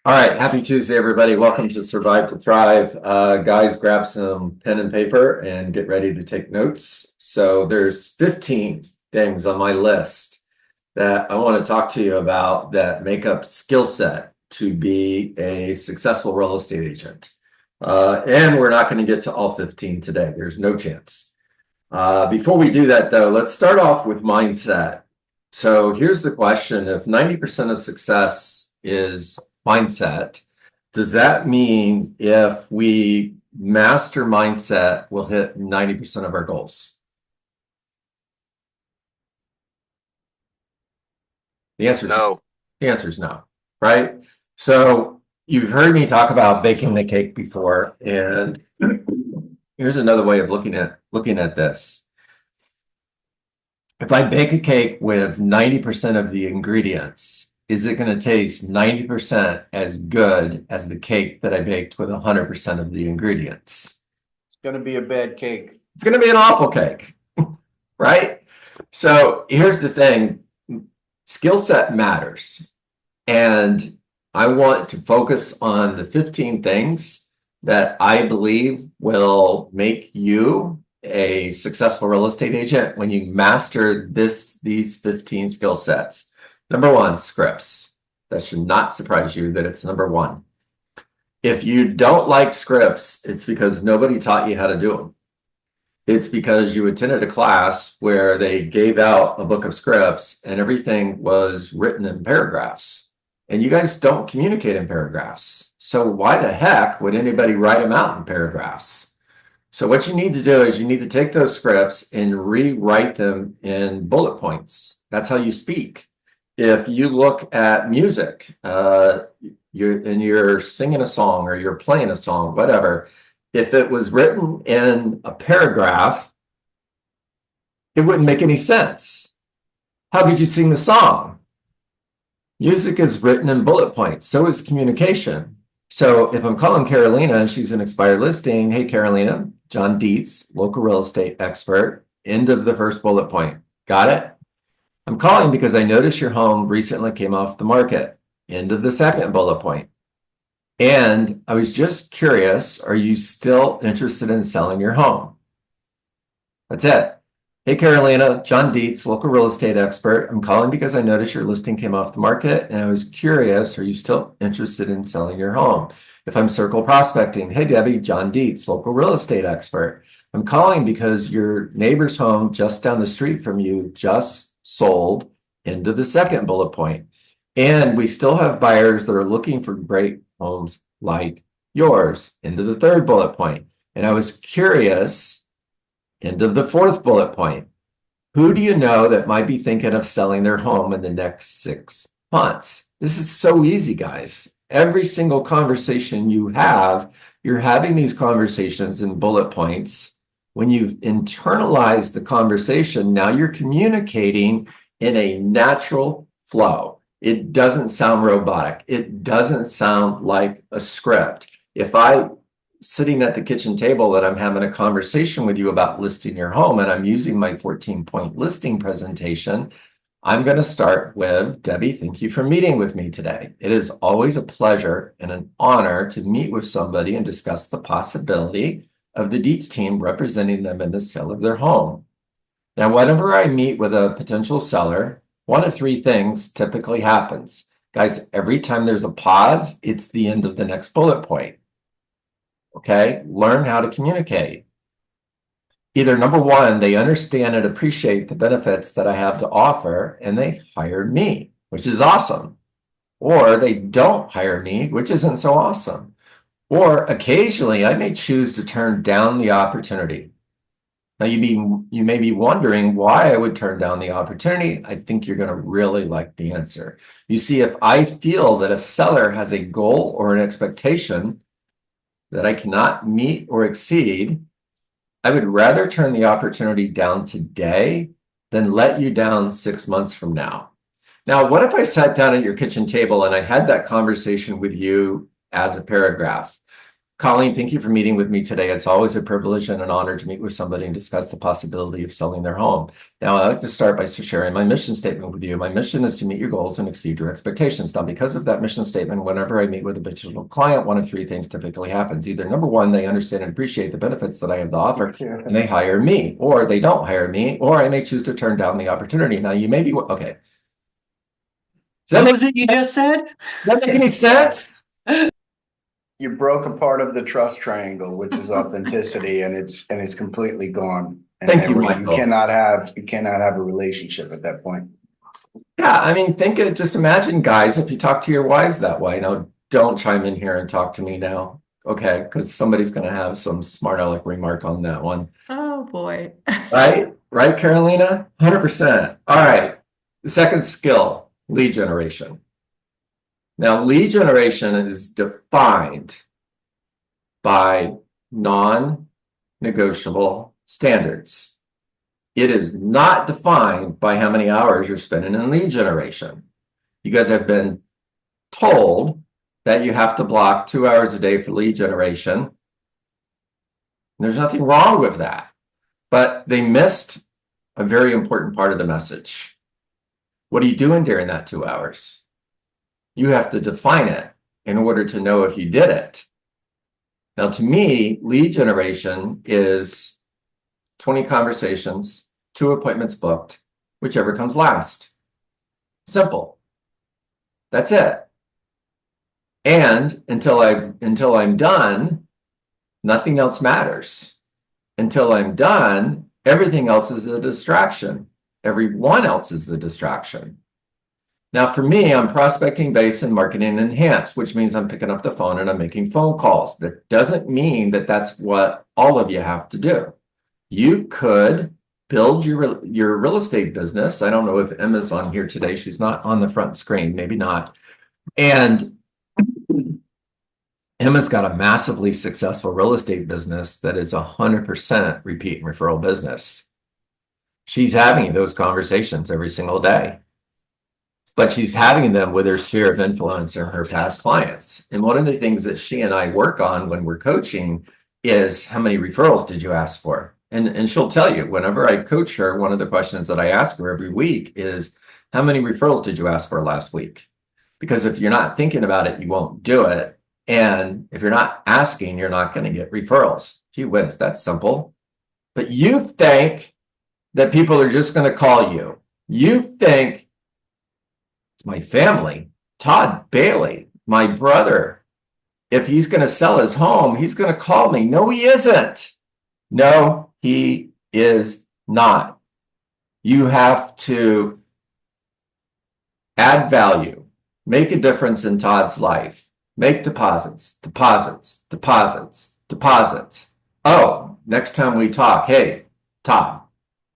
All right, happy Tuesday, everybody. Welcome to Survive to Thrive. Guys, grab some pen and paper and get ready to take notes. So there's 15 things on my list that I want to talk to you about that make up skill set to be a successful real estate agent. And we're not going to get to all 15 today. There's no chance. Before we do that, though, let's start off with mindset. So here's the question. If 90% of success is mindset, does that mean if we master mindset, we'll hit 90% of our goals? The answer is No. The answer is no, right? So you've heard me talk about baking the cake before, and here's another way of looking at this. If I bake a cake with 90% of the ingredients, is it going to taste 90% as good as the cake that I baked with 100% of the ingredients? It's going to be a bad cake. It's going to be an awful cake, right? So here's the thing. Skill set matters. And I want to focus on the 15 things that I believe will make you a successful real estate agent when you master these 15 skill sets. Number one, scripts. That should not surprise you that it's number one. If you don't like scripts, it's because nobody taught you how to do them. It's because you attended a class where they gave out a book of scripts and everything was written in paragraphs. And you guys don't communicate in paragraphs. So why the heck would anybody write them out in paragraphs? So what you need to do is you need to take those scripts and rewrite them in bullet points. That's how you speak. If you look at music, you're singing a song or you're playing a song, whatever, if it was written in a paragraph, it wouldn't make any sense. How could you sing the song? Music is written in bullet points. So is communication. So if I'm calling Carolina and she's an expired listing, hey, Carolina, John Dietz, local real estate expert, end of the first bullet point. Got it? I'm calling because I noticed your home recently came off the market. End of the second bullet point. And I was just curious, are you still interested in selling your home? That's it. Hey, Carolina, John Dietz, local real estate expert. I'm calling because I noticed your listing came off the market and I was curious, are you still interested in selling your home? If I'm circle prospecting, hey, Debbie, John Dietz, local real estate expert. I'm calling because your neighbor's home just down the street from you just sold, into the second bullet point. And we still have buyers that are looking for great homes like yours, into the third bullet point. And I was curious, end of the fourth bullet point. Who do you know that might be thinking of selling their home in the next 6 months? This is so easy, guys. Every single conversation you have, you're having these conversations in bullet points. When you've internalized the conversation, now you're communicating in a natural flow. It doesn't sound robotic. It doesn't sound like a script. If I'm sitting at the kitchen table and I'm having a conversation with you about listing your home and I'm using my 14-point listing presentation, I'm going to start with, Debbie, thank you for meeting with me today. It is always a pleasure and an honor to meet with somebody and discuss the possibility of the Dietz team representing them in the sale of their home. Now, whenever I meet with a potential seller, one of three things typically happens. Guys, every time there's a pause, it's the end of the next bullet point. Okay? Learn how to communicate. Either number one, they understand and appreciate the benefits that I have to offer, and they hired me, which is awesome. Or they don't hire me, which isn't so awesome. Or occasionally, I may choose to turn down the opportunity. Now, you may be wondering why I would turn down the opportunity. I think you're going to really like the answer. You see, if I feel that a seller has a goal or an expectation that I cannot meet or exceed, I would rather turn the opportunity down today than let you down 6 months from now. Now, what if I sat down at your kitchen table and I had that conversation with you as a paragraph? Colleen, thank you for meeting with me today. It's always a privilege and an honor to meet with somebody and discuss the possibility of selling their home. Now, I'd like to start by sharing my mission statement with you. My mission is to meet your goals and exceed your expectations. Now, because of that mission statement, whenever I meet with a potential client, one of three things typically happens. Either number one, they understand and appreciate the benefits that I have to offer, and they hire me, or they don't hire me, or I may choose to turn down the opportunity. Now, you may be, okay. What was it you just said? Does that make any sense? You broke a part of the trust triangle, which is authenticity, and it's completely gone. And Thank you, you Michael. cannot have a relationship at that point. Yeah, I mean, just imagine, guys, if you talk to your wives that way. Now, don't chime in here and talk to me now, okay? Because somebody's going to have some smart aleck remark on that one. Oh boy. Right? Right, Carolina? 100%. All right. The second skill, lead generation. Now, lead generation is defined by non-negotiable standards. It is not defined by how many hours you're spending in lead generation. You guys have been told that you have to block 2 hours a day for lead generation. There's nothing wrong with that, but they missed a very important part of the message. What are you doing during that 2 hours? You have to define it in order to know if you did it. Now, to me, lead generation is 20 conversations, 2 appointments booked, whichever comes last. Simple. That's it. And until I'm done, nothing else matters. Until I'm done, everything else is a distraction. Everyone else is the distraction. Now, for me, I'm prospecting based and marketing enhanced, which means I'm picking up the phone and I'm making phone calls. That doesn't mean that that's what all of you have to do. You could build your real estate business. I don't know if Emma's on here today. She's not on the front screen, maybe not. And Emma's got a massively successful real estate business that is 100% repeat and referral business. She's having those conversations every single day, but she's having them with her sphere of influence and her past clients. And one of the things that she and I work on when we're coaching is, how many referrals did you ask for? And she'll tell you, whenever I coach her, one of the questions that I ask her every week is, how many referrals did you ask for last week? Because if you're not thinking about it, you won't do it. And if you're not asking, you're not going to get referrals. Gee whiz, that's simple. But you think that people are just going to call you. You think, it's my family, Todd Bailey, my brother. If he's going to sell his home, he's going to call me. No, he isn't. No, he is not. You have to add value, make a difference in Todd's life, make deposits, deposits, deposits, deposits. Oh, next time we talk, hey, Todd,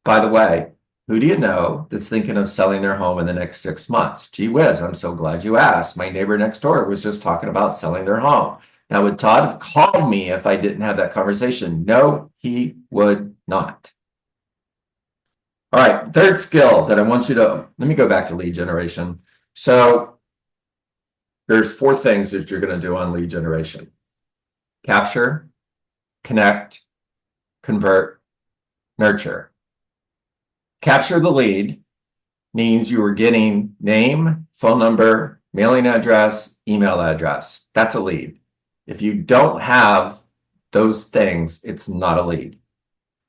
by the way, who do you know that's thinking of selling their home in the next 6 months? Gee whiz, I'm so glad you asked. My neighbor next door was just talking about selling their home. Now, would Todd have called me if I didn't have that conversation? No, he would not. All right, third skill that I want you to, let me go back to lead generation. So there's 4 things that you're going to do on lead generation: capture, connect, convert, nurture. Capture the lead means you are getting name, phone number, mailing address, email address. That's a lead. If you don't have those things, it's not a lead.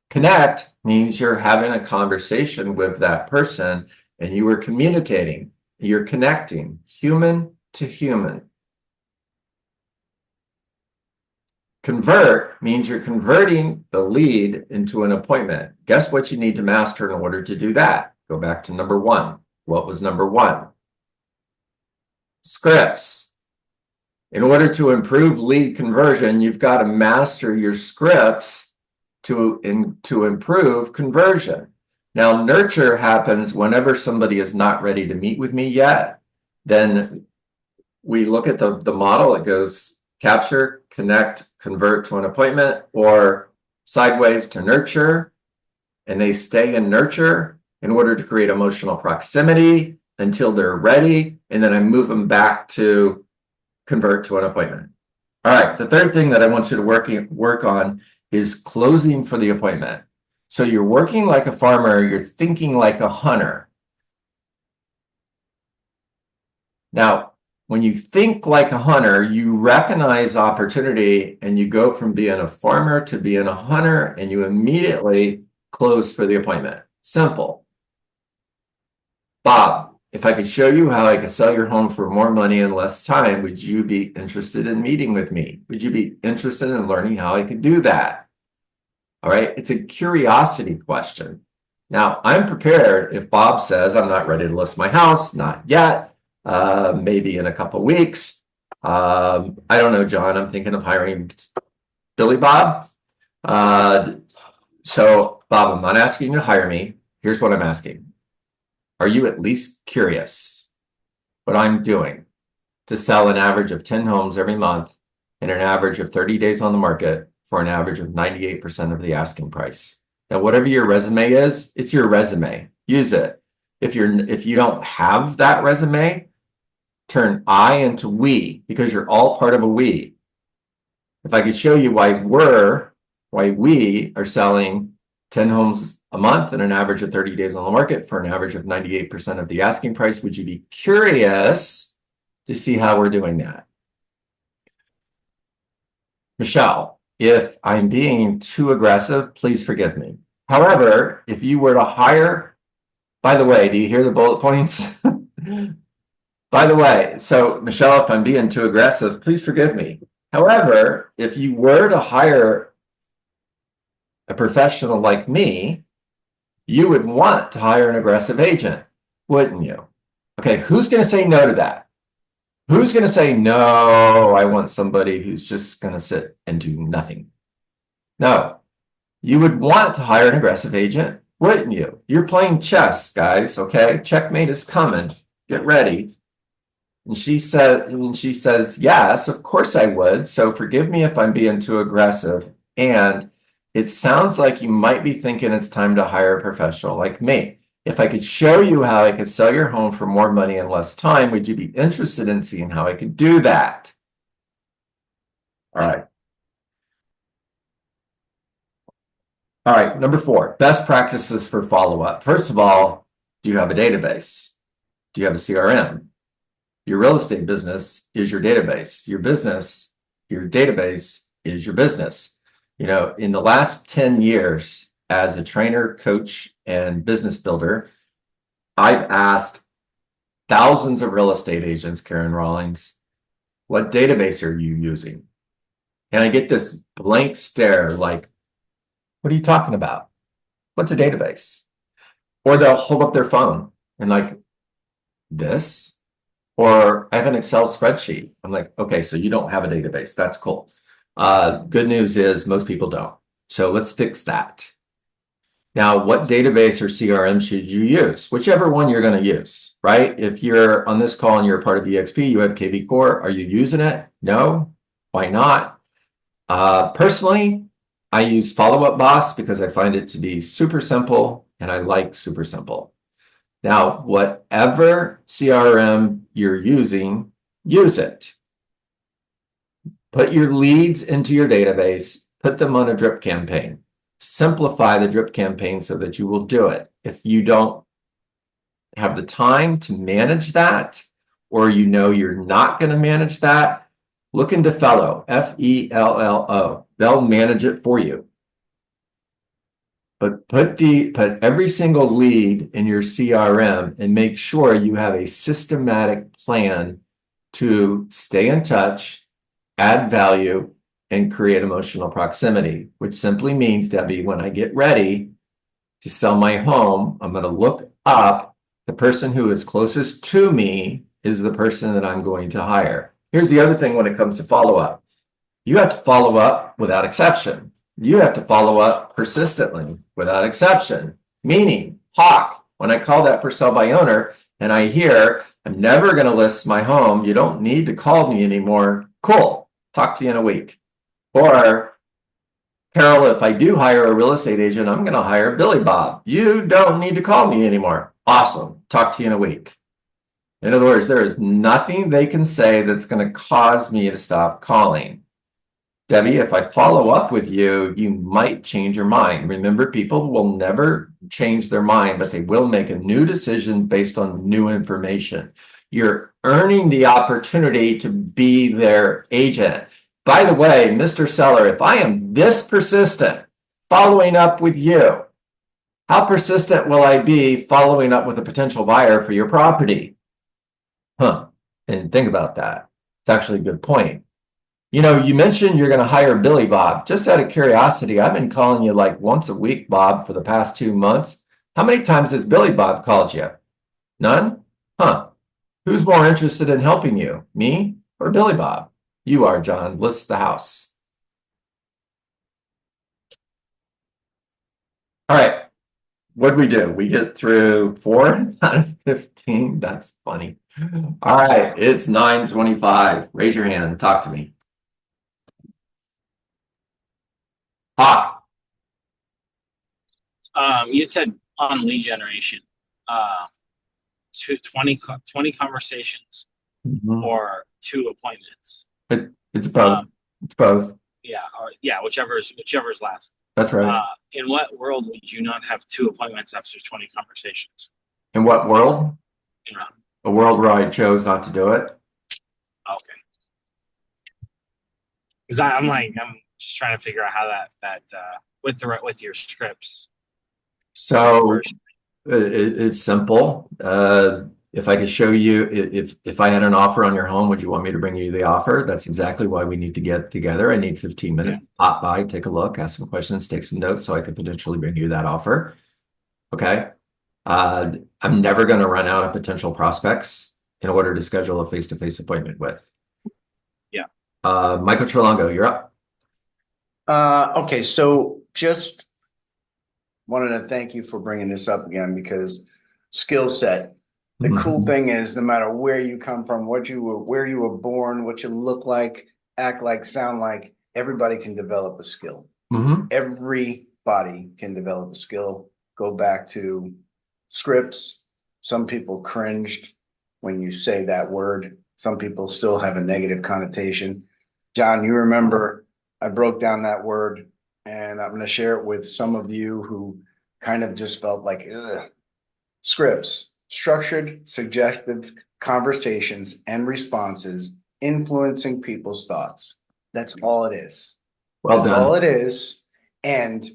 Connect means you're having a conversation with that person and you are communicating. You're connecting human to human. Convert means you're converting the lead into an appointment. Guess what you need to master in order to do that? Go back to number 1. What was number 1? Scripts. In order to improve lead conversion, you've got to master your scripts to improve conversion. Now, nurture happens whenever somebody is not ready to meet with me yet. Then we look at the model. It goes capture, connect, convert to an appointment, or sideways to nurture. And they stay in nurture in order to create emotional proximity until they're ready. And then I move them back to convert to an appointment. All right, the third thing that I want you to work on is closing for the appointment. So you're working like a farmer, you're thinking like a hunter. Now, when you think like a hunter, you recognize opportunity and you go from being a farmer to being a hunter and you immediately close for the appointment. Simple. Bob, if I could show you how I could sell your home for more money in less time, would you be interested in meeting with me? Would you be interested in learning how I could do that? All right, it's a curiosity question. Now, I'm prepared if Bob says I'm not ready to list my house, not yet, maybe in a couple weeks. I don't know, John, I'm thinking of hiring Billy Bob. So, Bob, I'm not asking you to hire me. Here's what I'm asking. Are you at least curious what I'm doing to sell an average of 10 homes every month and an average of 30 days on the market for an average of 98% of the asking price? Now, whatever your resume is, it's your resume. Use it. If you don't have that resume, turn I into we, because you're all part of a we. If I could show you why we are selling 10 homes a month and an average of 30 days on the market for an average of 98% of the asking price, would you be curious to see how we're doing that? Michelle, if I'm being too aggressive, please forgive me. However, if you were to hire, by the way, do you hear the bullet points? By the way, so Michelle, if I'm being too aggressive, please forgive me. However, if you were to hire a professional like me, you would want to hire an aggressive agent, wouldn't you? Okay, who's going to say no to that? Who's going to say, no, I want somebody who's just going to sit and do nothing? No, you would want to hire an aggressive agent, wouldn't you? You're playing chess, guys, okay? Checkmate is coming. Get ready. And she says, yes, of course I would. So forgive me if I'm being too aggressive. And it sounds like you might be thinking it's time to hire a professional like me. If I could show you how I could sell your home for more money in less time, would you be interested in seeing how I could do that? All right. All right, number 4, best practices for follow-up. First of all, do you have a database? Do you have a CRM? Your real estate business is your database. Your database is your business. You know, in the last 10 years as a trainer, coach, and business builder, I've asked thousands of real estate agents, Karen Rawlings, what database are you using? And I get this blank stare like, what are you talking about? What's a database? Or they'll hold up their phone and like, this? Or I have an Excel spreadsheet. I'm like, okay, so you don't have a database. That's cool. Good news is most people don't. So let's fix that. Now, what database or CRM should you use? Whichever one you're going to use, right? If you're on this call and you're a part of EXP, you have KV Core. Are you using it? No. Why not? Personally, I use Follow Up Boss because I find it to be super simple and I like super simple. Now, whatever CRM you're using, use it. Put your leads into your database, put them on a drip campaign. Simplify the drip campaign so that you will do it. If you don't have the time to manage that, or you know you're not going to manage that, look into Fellow, Fello. They'll manage it for you. But put every single lead in your CRM and make sure you have a systematic plan to stay in touch, add value, and create emotional proximity, which simply means, Debbie, when I get ready to sell my home, I'm going to look up the person who is closest to me is the person that I'm going to hire. Here's the other thing when it comes to follow-up. You have to follow up without exception. You have to follow up persistently without exception. Meaning, Hawk, when I call that for sale by owner and I hear, I'm never going to list my home, you don't need to call me anymore. Cool. Talk to you in a week. Or, Carol, if I do hire a real estate agent, I'm going to hire Billy Bob. You don't need to call me anymore. Awesome. Talk to you in a week. In other words, there is nothing they can say that's going to cause me to stop calling. Debbie, if I follow up with you, you might change your mind. Remember, people will never change their mind, but they will make a new decision based on new information. You're earning the opportunity to be their agent. By the way, Mr. Seller, if I am this persistent following up with you, how persistent will I be following up with a potential buyer for your property? And think about that. It's actually a good point. You know, you mentioned you're going to hire Billy Bob. Just out of curiosity, I've been calling you like once a week, Bob, for the past 2 months. How many times has Billy Bob called you? None? Who's more interested in helping you, me or Billy Bob? You are, John. List the house. All right. What'd we do? We get through 4 out of 15. That's funny. All right. It's 9:25. Raise your hand. Talk to me. Hawk. You said on lead generation, 20 conversations or 2 appointments. It's both. It's both. Yeah, whichever's last. That's right. In what world would you not have 2 appointments after 20 conversations? In what world? Yeah. A world where I chose not to do it. Okay. Because I'm just trying to figure out how that with your scripts. So it's simple. If I could show you, if I had an offer on your home, would you want me to bring you the offer? That's exactly why we need to get together. I need 15 minutes to pop by, take a look, ask some questions, take some notes so I could potentially bring you that offer. Okay. I'm never going to run out of potential prospects in order to schedule a face-to-face appointment with. Yeah. Michael Trelongo, you're up. Okay, so just wanted to thank you for bringing this up again, because skill set. The cool thing is, no matter where you come from, where you were born, what you look like, act like, sound like, everybody can develop a skill. Everybody can develop a skill. Go back to scripts. Some people cringed when you say that word. Some people still have a negative connotation. John, you remember I broke down that word, and I'm going to share it with some of you who kind of just felt like, ugh. Scripts. Structured, suggestive conversations and responses influencing people's thoughts. That's all it is. That's all it is. And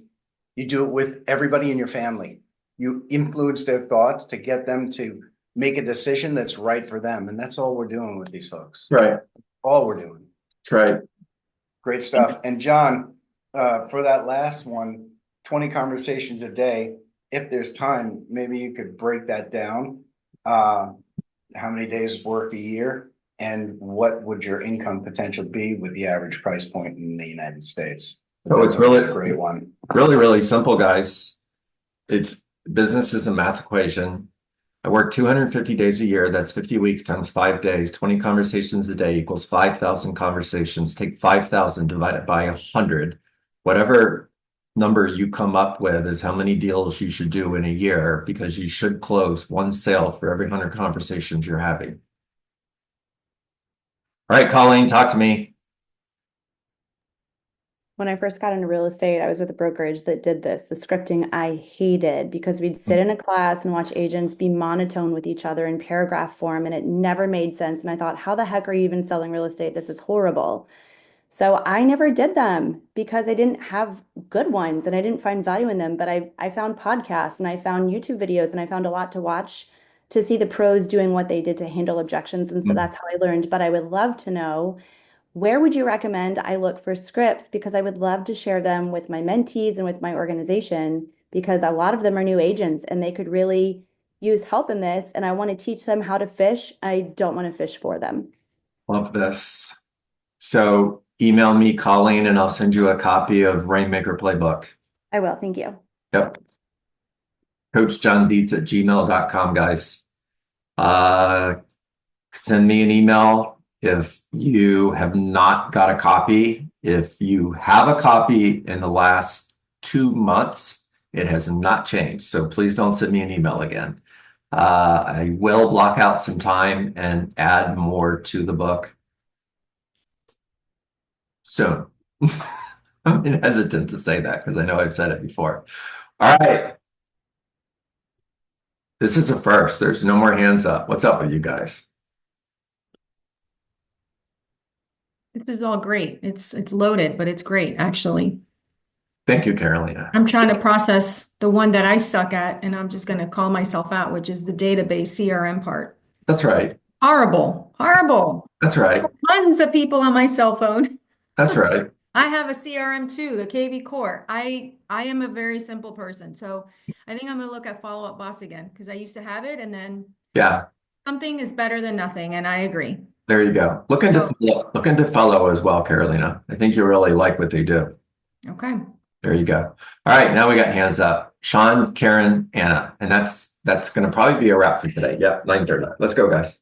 you do it with everybody in your family. You influence their thoughts to get them to make a decision that's right for them. And that's all we're doing with these folks. Right. All we're doing. That's right. Great stuff. And John, for that last one, 20 conversations a day. If there's time, maybe you could break that down. How many days work a year, and what would your income potential be with the average price point in the United States? Oh, it's really a great one. Really simple, guys. It's business is a math equation. I work 250 days a year. That's 50 weeks times 5 days. 20 conversations a day equals 5,000 conversations. Take 5,000 divided by 100. Whatever number you come up with is how many deals you should do in a year, because you should close 1 sale for every 100 conversations you're having. All right, Colleen, talk to me. When I first got into real estate, I was with a brokerage that did this. The scripting I hated, because we'd sit in a class and watch agents be monotone with each other in paragraph form, and it never made sense. And I thought, how the heck are you even selling real estate? This is horrible. So I never did them because I didn't have good ones and I didn't find value in them. But I found podcasts and I found YouTube videos and I found a lot to watch to see the pros doing what they did to handle objections. And so that's how I learned. But I would love to know, where would you recommend I look for scripts? Because I would love to share them with my mentees and with my organization, because a lot of them are new agents and they could really use help in this. And I want to teach them how to fish. I don't want to fish for them. Love this. So email me, Colleen, and I'll send you a copy of Rainmaker Playbook. I will. Thank you. Yep. CoachJohnDietz@gmail.com, guys. Send me an email if you have not got a copy. If you have a copy in the last 2 months, it has not changed. So please don't send me an email again. I will block out some time and add more to the book soon. I'm hesitant to say that because I know I've said it before. All right. This is a first. There's no more hands up. What's up with you guys? This is all great. It's loaded, but it's great, actually. Thank you, Carolina. I'm trying to process the one that I suck at, and I'm just going to call myself out, which is the database CRM part. That's right. Horrible, horrible. That's right. Tons of people on my cell phone. That's right. I have a CRM too, the KV Core. I am a very simple person, so I think I'm going to look at Follow Up Boss again because I used to have it, and then Yeah. something is better than nothing, and I agree. There you go. Look into follow as well, Carolina. I think you really like what they do. Okay. There you go. All right, now we got hands up. Sean, Karen, Anna, and that's going to probably be a wrap for today. Yep, 9:30. Let's go, guys.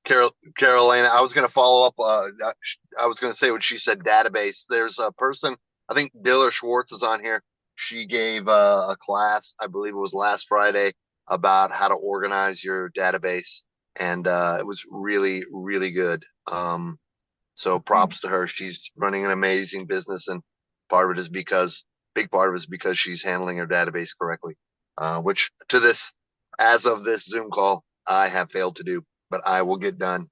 Carolina, I was going to follow up. I was going to say what she said. Database. There's a person. I think Diller Schwartz is on here. She gave a class. I believe it was last Friday about how to organize your database, and it was really, really good. So props to her. She's running an amazing business, and big part of it is because she's handling her database correctly, which as of this Zoom call, I have failed to do, but I will get done.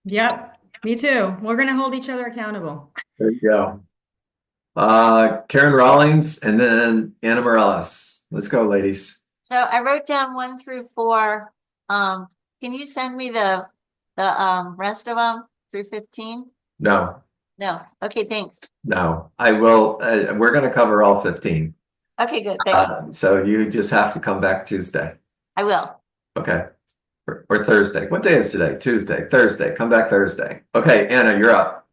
Yep, me too. We're going to hold each other accountable. There you go. Karen Rawlings and then Anna Morales. Let's go, ladies. So I wrote down 1 through 4. Can you send me the rest of them through 15? No. Okay, thanks. No, I will. We're going to cover all 15. Okay, good. Thanks. So you just have to come back Tuesday. I will. Okay. Or Thursday. What day is today? Tuesday, Thursday. Come back Thursday. Okay, Anna, you're up.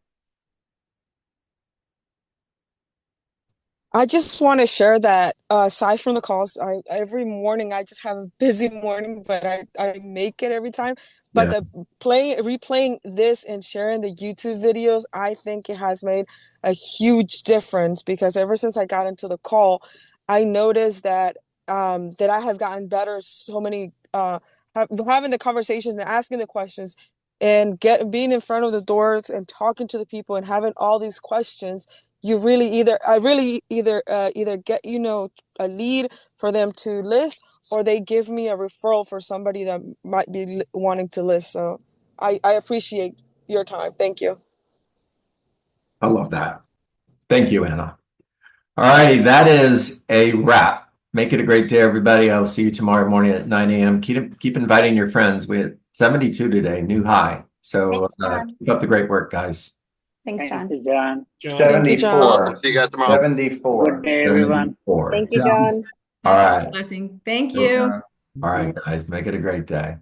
I just want to share that aside from the calls, every morning I just have a busy morning, but I make it every time. But Yeah. replaying this and sharing the YouTube videos, I think it has made a huge difference because ever since I got into the call, I noticed that that I have gotten better so many having the conversations and asking the questions and being in front of the doors and talking to the people and having all these questions. I really either get, a lead for them to list, or they give me a referral for somebody that might be wanting to list. So I appreciate your time. Thank you. I love that. Thank you, Anna. All right, that is a wrap. Make it a great day, everybody. I'll see you tomorrow morning at 9 a.m. Keep inviting your friends. We had 72 today, new high. So keep up the great work, guys. Thanks, John. Thank you, John. 74. See you guys tomorrow. 74. Good day, everyone. 74. Thank you, John. All right. Blessing. Thank you. All right, guys. Make it a great day.